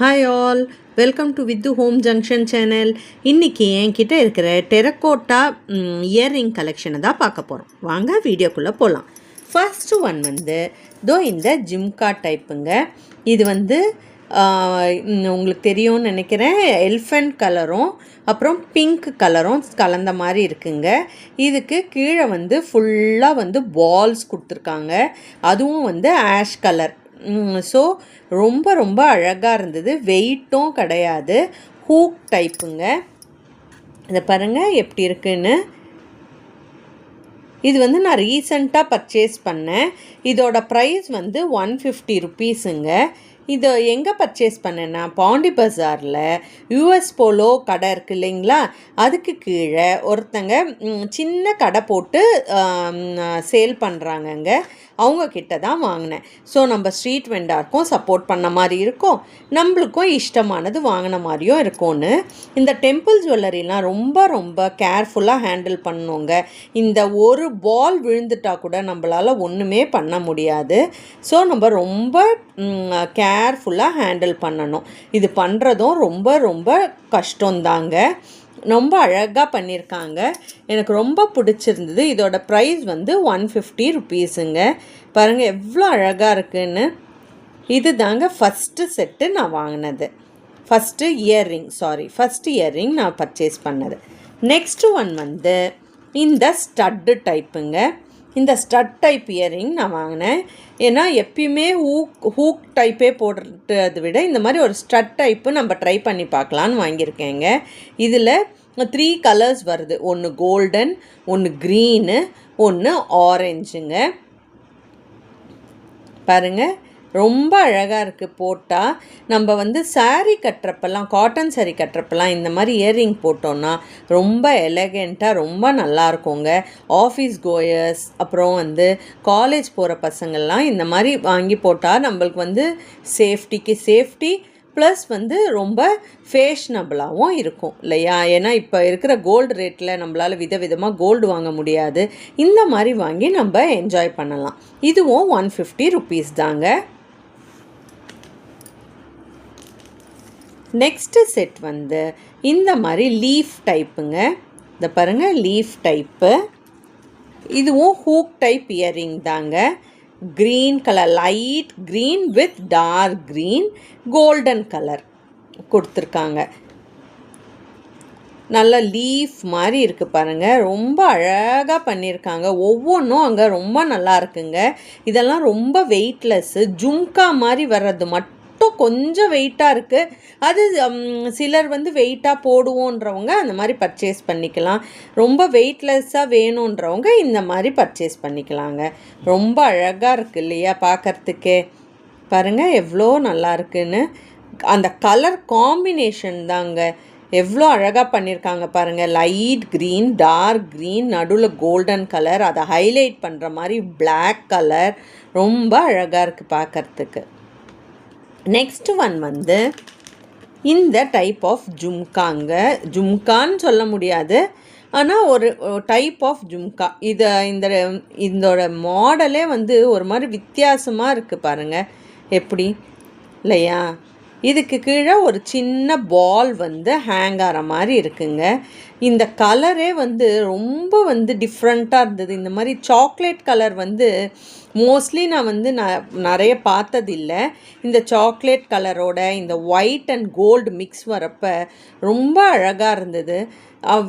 Hi all, welcome to with home junction channel. இன்றைக்கி என்கிட்ட இருக்கிற டெரக்கோட்டா இயர்ரிங் கலெக்ஷனை தான் பார்க்க போகிறோம். வாங்க வீடியோக்குள்ளே போகலாம். ஃபர்ஸ்ட்டு ஒன் வந்து இந்த ஜிம்கா டைப்புங்க. இது வந்து உங்களுக்கு தெரியும்னு நினைக்கிறேன். எலிஃபண்ட் கலரும் அப்புறம் பிங்க் கலரும் கலந்த மாதிரி இருக்குங்க. இதுக்கு கீழே வந்து ஃபுல்லாக வந்து பால்ஸ் கொடுத்துருக்காங்க. அதுவும் வந்து ஆஷ் கலர். ஸோ ரொம்ப ரொம்ப அழகாக இருந்தது. வெயிட்டும் கிடையாது, ஹூக் டைப்புங்க. இதை பாருங்கள் எப்படி இருக்குன்னு. இது வந்து நான் ரீசண்டாக பர்ச்சேஸ் பண்ணேன். இதோட ப்ரைஸ் வந்து 150 ருப்பீஸுங்க. இதை எங்கே பர்ச்சேஸ் பண்ணேன்னா பாண்டி பஜாரில் யூஎஸ் போலோ கடை இருக்குது இல்லைங்களா, அதுக்கு கீழே ஒருத்தங்க சின்ன கடை போட்டு சேல் பண்ணுறாங்கங்க. அவங்கக்கிட்ட தான் வாங்கினேன். ஸோ நம்ம ஸ்ட்ரீட் வெண்டாருக்கும் சப்போர்ட் பண்ண மாதிரி இருக்கும், நம்மளுக்கும் இஷ்டமானது வாங்கின மாதிரியும் இருக்கும்னு. இந்த டெம்பிள் ஜுவல்லரிலாம் ரொம்ப ரொம்ப கேர்ஃபுல்லாக ஹேண்டில் பண்ணுங்க. இந்த ஒரு பால் விழுந்துட்டா கூட நம்மளால் ஒன்றுமே பண்ண முடியாது. ஸோ நம்ம ரொம்ப கேர்ஃபுல்லாக ஹேண்டில் பண்ணணும். இது பண்ணுறதும் ரொம்ப ரொம்ப கஷ்டம்தாங்க. ரொம்ப அழகாக பண்ணியிருக்காங்க. எனக்கு ரொம்ப பிடிச்சிருந்தது. இதோட ப்ரைஸ் வந்து 150 ருப்பீஸுங்க. பாருங்கள் எவ்வளோ அழகாக இருக்குன்னு. இது தாங்க ஃபஸ்ட்டு செட்டு நான் வாங்கினது. ஃபஸ்ட்டு இயர்ரிங் நான் பர்ச்சேஸ் பண்ணது. நெக்ஸ்ட்டு ஒன் வந்து இந்த ஸ்டட்டு டைப்புங்க. இந்த ஸ்டட் டைப் இயரிங் நான் வாங்கினேன். ஏன்னா எப்பயுமே ஹூக் டைப்பே போடுறதை விட இந்த மாதிரி ஒரு ஸ்டட் டைப்பு நம்ம ட்ரை பண்ணி பார்க்கலான்னு வாங்கியிருக்கேங்க. இதில் 3 கலர்ஸ் வருது. ஒன்று கோல்டன், ஒன்று க்ரீனு, ஒன்று ஆரஞ்சுங்க. பாருங்கள் ரொம்ப அழகாக இருக்குது. போட்டால் நம்ம வந்து சாரீ கட்டுறப்பெல்லாம், காட்டன் சாரீ கட்டுறப்பெல்லாம் இந்த மாதிரி இயர்ரிங் போட்டோன்னா ரொம்ப எலகெண்ட்டாக ரொம்ப நல்லாயிருக்குங்க. ஆஃபீஸ் கோயர்ஸ் அப்புறம் வந்து காலேஜ் போகிற பசங்கள்லாம் இந்த மாதிரி வாங்கி போட்டால் நம்மளுக்கு வந்து சேஃப்டி ப்ளஸ் வந்து ரொம்ப ஃபேஷ்னபிளாகவும் இருக்கும் இல்லையா. ஏன்னா இப்போ இருக்கிற கோல்டு ரேட்டில் நம்மளால் விதவிதமாக கோல்டு வாங்க முடியாது. இந்த மாதிரி வாங்கி நம்ம என்ஜாய் பண்ணலாம். இதுவும் 150 ருப்பீஸ் தாங்க. நெக்ஸ்ட்டு செட் வந்து இந்த மாதிரி லீஃப் டைப்புங்க. இந்த பாருங்கள் லீஃப் டைப்பு. இதுவும் ஹூக் டைப் இயரிங் தாங்க. Green colour, light green with dark green, golden colour கொடுத்துருக்காங்க. நல்ல லீஃப் மாதிரி இருக்குது பாருங்கள். ரொம்ப அழகாக பண்ணியிருக்காங்க. ஒவ்வொன்றும் அங்கே ரொம்ப நல்லா இருக்குங்க. இதெல்லாம் ரொம்ப வெயிட்லெஸ்ஸு. ஜும்கா மாதிரி வர்றது மட்டும் கொஞ்சம் வெயிட்டாக இருக்குது. அது சிலர் வந்து வெயிட்டாக போடுவோன்றவங்க அந்த மாதிரி பர்ச்சேஸ் பண்ணிக்கலாம். ரொம்ப வெயிட்லெஸ்ஸாக வேணுன்றவங்க இந்த மாதிரி பர்ச்சேஸ் பண்ணிக்கலாங்க. ரொம்ப அழகாக இருக்குது இல்லையா பார்க்குறதுக்கே. பாருங்கள் எவ்வளோ நல்லா இருக்குன்னு. அந்த கலர் காம்பினேஷன் தாங்க எவ்வளோ அழகாக பண்ணியிருக்காங்க பாருங்கள். லைட் க்ரீன், டார்க் க்ரீன், நடுவில் கோல்டன் கலர், அதை ஹைலைட் பண்ணுற மாதிரி பிளாக் கலர். ரொம்ப அழகாக இருக்குது பார்க்குறதுக்கு. நெக்ஸ்ட்டு ஒன் வந்து இந்த டைப் ஆஃப் ஜும்காங்க. ஜும்கான்னு சொல்ல முடியாது, ஆனால் ஒரு டைப் ஆஃப் ஜும்கா. இதோட மாடலே வந்து ஒரு மாதிரி வித்தியாசமாக இருக்குது பாருங்கள் எப்படி இல்லையா. இதுக்கு கீழே ஒரு சின்ன பால் வந்து ஹேங் ஆகிற மாதிரி இருக்குங்க. இந்த கலரே வந்து ரொம்ப வந்து டிஃப்ரெண்ட்டாக இருந்தது. இந்த மாதிரி சாக்லேட் கலர் வந்து மோஸ்ட்லி நான் வந்து நிறைய பார்த்ததில்லை. இந்த சாக்லேட் கலரோட இந்த ஒயிட் அண்ட் கோல்டு மிக்ஸ் வரப்போ ரொம்ப அழகாக இருந்தது.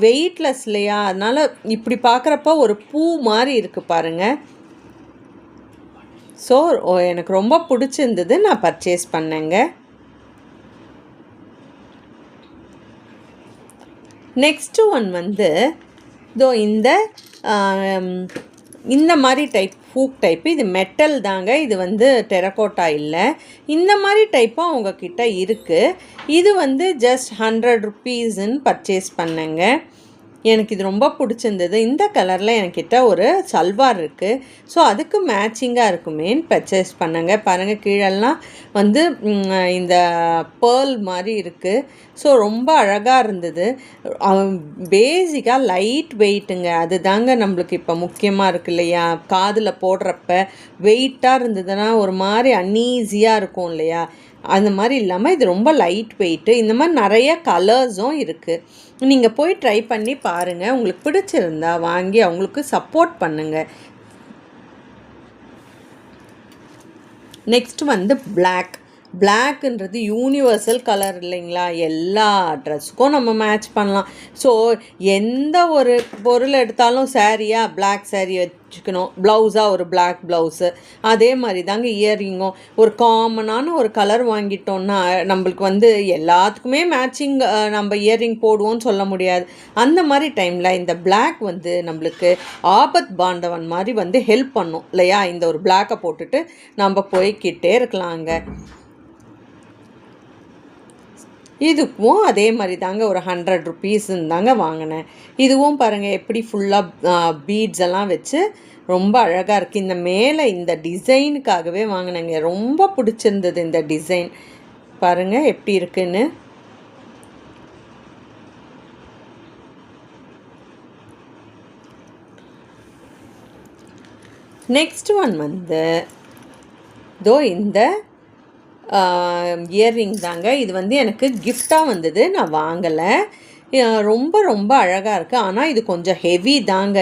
வெயிட்லெஸ் இல்லையா, அதனால் இப்படி பார்க்குறப்ப ஒரு பூ மாதிரி இருக்குது பாருங்கள். ஸோ எனக்கு ரொம்ப பிடிச்சிருந்தது, நான் பர்ச்சேஸ் பண்ணேங்க. நெக்ஸ்ட்டு ஒன் வந்து இந்த மாதிரி டைப் ஹூக் டைப்பு. இது மெட்டல் தாங்க, இது வந்து டெரக்கோட்டா இல்லை. இந்த மாதிரி டைப்பும் அவங்கக்கிட்ட இருக்குது. இது வந்து ஜஸ்ட் 100 ருப்பீஸுன்னு பர்ச்சேஸ் பண்ணேங்க. எனக்கு இது ரொம்ப பிடிச்சிருந்தது. இந்த கலரில் என்கிட்ட ஒரு சல்வார் இருக்குது. ஸோ அதுக்கு மேட்சிங்காக இருக்குமேன்னு பர்ச்சேஸ் பண்ணேங்க. பாருங்கள் கீழெல்லாம் வந்து இந்த பேர்ல் மாதிரி இருக்குது. ஸோ ரொம்ப அழகாக இருந்தது. பேசிக்காக லைட் வெயிட்டுங்க. அது தாங்க நம்மளுக்கு இப்போ முக்கியமாக இருக்குது இல்லையா. காதில் போடுறப்ப வெயிட்டாக இருந்ததுன்னா ஒரு மாதிரி அன்ஈஸியாக இருக்கும் இல்லையா. அந்த மாதிரி இல்லாமல் இது ரொம்ப லைட் வெயிட்டு. இந்த மாதிரி நிறைய கலர்ஸும் இருக்குது. நீங்கள் போய் ட்ரை பண்ணி பாருங்கள். உங்களுக்கு பிடிச்சிருந்தா வாங்கி அவங்களுக்கு சப்போர்ட் பண்ணுங்கள். நெக்ஸ்ட் வந்து பிளாக்ன்றது யூனிவர்சல் கலர் இல்லைங்களா, எல்லா ட்ரெஸ்ஸுக்கும் நம்ம மேட்ச் பண்ணலாம். ஸோ எந்த ஒரு பொருள் எடுத்தாலும் சாரியா பிளாக் சாரீ வச்சுக்கணும், ப்ளவுஸாக ஒரு பிளாக் ப்ளவுஸு. அதே மாதிரி தாங்க இயரிங்கும் ஒரு காமனான ஒரு கலர் வாங்கிட்டோன்னா நம்மளுக்கு வந்து எல்லாத்துக்குமே மேட்சிங் நம்ம இயரிங் போடுவோம்னு சொல்ல முடியாது. அந்த மாதிரி டைமில் இந்த பிளாக் வந்து நம்மளுக்கு ஆபத் பாண்டவன் மாதிரி வந்து ஹெல்ப் பண்ணும் இல்லையா. இந்த ஒரு பிளாக்கை போட்டுட்டு நம்ம போய்கிட்டே இருக்கலாங்க. இதுக்கும் அதே மாதிரி தாங்க ஒரு 100 ருபீஸுன்னு தாங்க வாங்கினேன். இதுவும் பாருங்கள் எப்படி ஃபுல்லாக பீட்ஸ் எல்லாம் வச்சு ரொம்ப அழகாக இருக்குது. இந்த மேலே இந்த டிசைனுக்காகவே வாங்கினேங்க. ரொம்ப பிடிச்சிருந்தது இந்த டிசைன். பாருங்கள் எப்படி இருக்குன்னு. நெக்ஸ்ட் ஒன் வந்து இந்த இயர்ரிங் தாங்க. இது வந்து எனக்கு கிஃப்டாக வந்தது, நான் வாங்கலை. ரொம்ப ரொம்ப அழகாக இருக்குது. ஆனால் இது கொஞ்சம் ஹெவி தாங்க.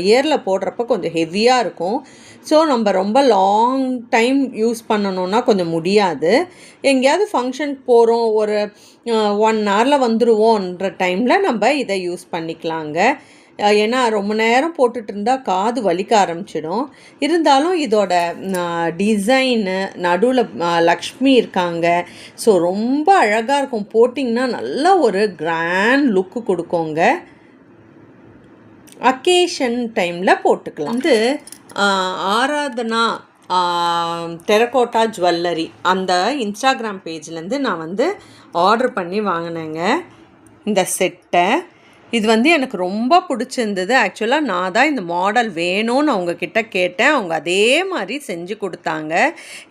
இயரில் போடுறப்ப கொஞ்சம் ஹெவியாக இருக்கும். ஸோ நம்ம ரொம்ப லாங் டைம் யூஸ் பண்ணணுன்னா கொஞ்சம் முடியாது. எங்கேயாவது ஃபங்க்ஷனுக்கு போகிறோம், ஒரு 1 ஹவரில் வந்துடுவோன்ற டைமில் நம்ம இதை யூஸ் பண்ணிக்கலாங்க. ஏன்னா ரொம்ப நேரம் போட்டுட்டு இருந்தால் காது வலிக்க ஆரம்பிச்சிடும். இருந்தாலும் இதோட டிசைனு நடுவில் லக்ஷ்மி இருக்காங்க. ஸோ ரொம்ப அழகாக இருக்கும். போட்டிங்கன்னா நல்ல ஒரு கிராண்ட் லுக்கு கொடுக்குங்க. அக்கேஷன் டைமில் போட்டுக்கலாம். வந்து ஆராதனா டெரகோட்டா ஜுவல்லரி அந்த இன்ஸ்டாகிராம் பேஜ்லேருந்து நான் வந்து ஆர்டர் பண்ணி வாங்கினேங்க இந்த செட்டை. இது வந்து எனக்கு ரொம்ப பிடிச்சிருந்தது. ஆக்சுவலாக நான் தான் இந்த மாடல் வேணும்னு அவங்கக்கிட்ட கேட்டேன். அவங்க அதே மாதிரி செஞ்சு கொடுத்தாங்க.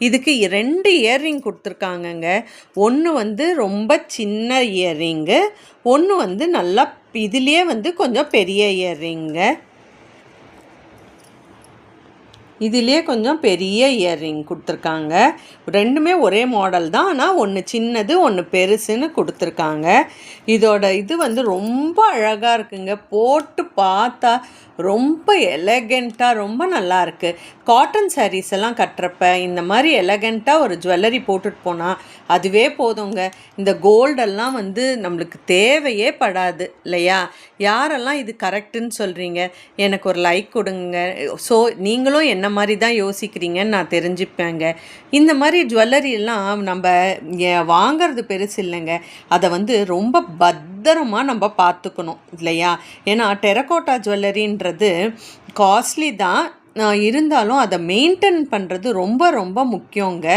இதுக்கு 2 இயர்ரிங் கொடுத்துருக்காங்கங்க. ஒன்று வந்து ரொம்ப சின்ன இயர்ரிங்கு, ஒன்று வந்து நல்லா இதுலேயே வந்து கொஞ்சம் பெரிய இயர்ரிங்க. இதிலே கொஞ்சம் பெரிய இயர்ரிங் கொடுத்துருக்காங்க. ரெண்டுமே ஒரே மாடல் தான், ஆனால் ஒன்று சின்னது ஒன்று பெருசுன்னு கொடுத்துருக்காங்க. இதோட இது வந்து ரொம்ப அழகாக இருக்குங்க. போட்டு பார்த்தா ரொம்ப எலகெண்ட்டாக ரொம்ப நல்லாயிருக்கு. காட்டன் சாரீஸ் எல்லாம் கட்டுறப்ப இந்த மாதிரி எலகெண்ட்டாக ஒரு ஜுவல்லரி போட்டுட்டு போனால் அதுவே போதுங்க. இந்த கோல்டெல்லாம் வந்து நம்மளுக்கு தேவையே படாது இல்லையா. யாரெல்லாம் இது கரெக்டுன்னு சொல்கிறீங்க எனக்கு ஒரு லைக் கொடுங்க. ஸோ நீங்களும் என்ன மாதிரி தான் யோசிக்கிறீங்கன்னு நான் தெரிஞ்சுப்பேங்க. இந்த மாதிரி ஜுவல்லரியெல்லாம் நம்ம வாங்கிறது பெருசு இல்லைங்க, அதை வந்து ரொம்ப பத்திரமாக நம்ம பார்த்துக்கணும் இல்லையா. ஏன்னா டெரகோட்டா ஜுவல்லரின்றது காஸ்ட்லி தான், இருந்தாலும் அதை மெயின்டைன் பண்ணுறது ரொம்ப ரொம்ப முக்கியங்க.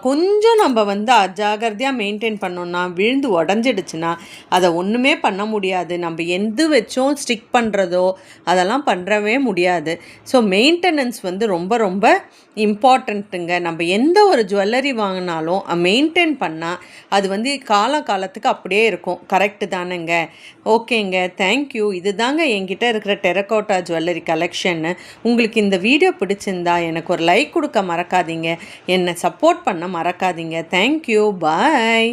கொஞ்சம் நம்ம வந்து அஜாகிரதையாக மெயின்டைன் பண்ணோன்னா விழுந்து உடஞ்சிடுச்சுன்னா அதை ஒன்றுமே பண்ண முடியாது. நம்ம எது வச்சோம் ஸ்டிக் பண்ணுறதோ அதெல்லாம் பண்ணுறவே முடியாது. ஸோ மெயின்டெனன்ஸ் வந்து ரொம்ப ரொம்ப இம்பார்ட்டண்ட்டுங்க. நம்ம எந்த ஒரு ஜுவல்லரி வாங்கினாலும் மெயின்டைன் பண்ணால் அது வந்து காலத்துக்கு அப்படியே இருக்கும். கரெக்டு தானேங்க. ஓகேங்க, தேங்க்யூ. இது தாங்க என்கிட்ட இருக்கிற டெரகோட்டா ஜுவல்லரி கலெக்ஷன்னு. உங்களுக்கு இந்த வீடியோ பிடிச்சிருந்தா எனக்கு ஒரு லைக் கொடுக்க மறக்காதீங்க, என்னை சப்போர்ட் பண்ண மறக்காதீங்க. தேங்க்யூ, பாய்.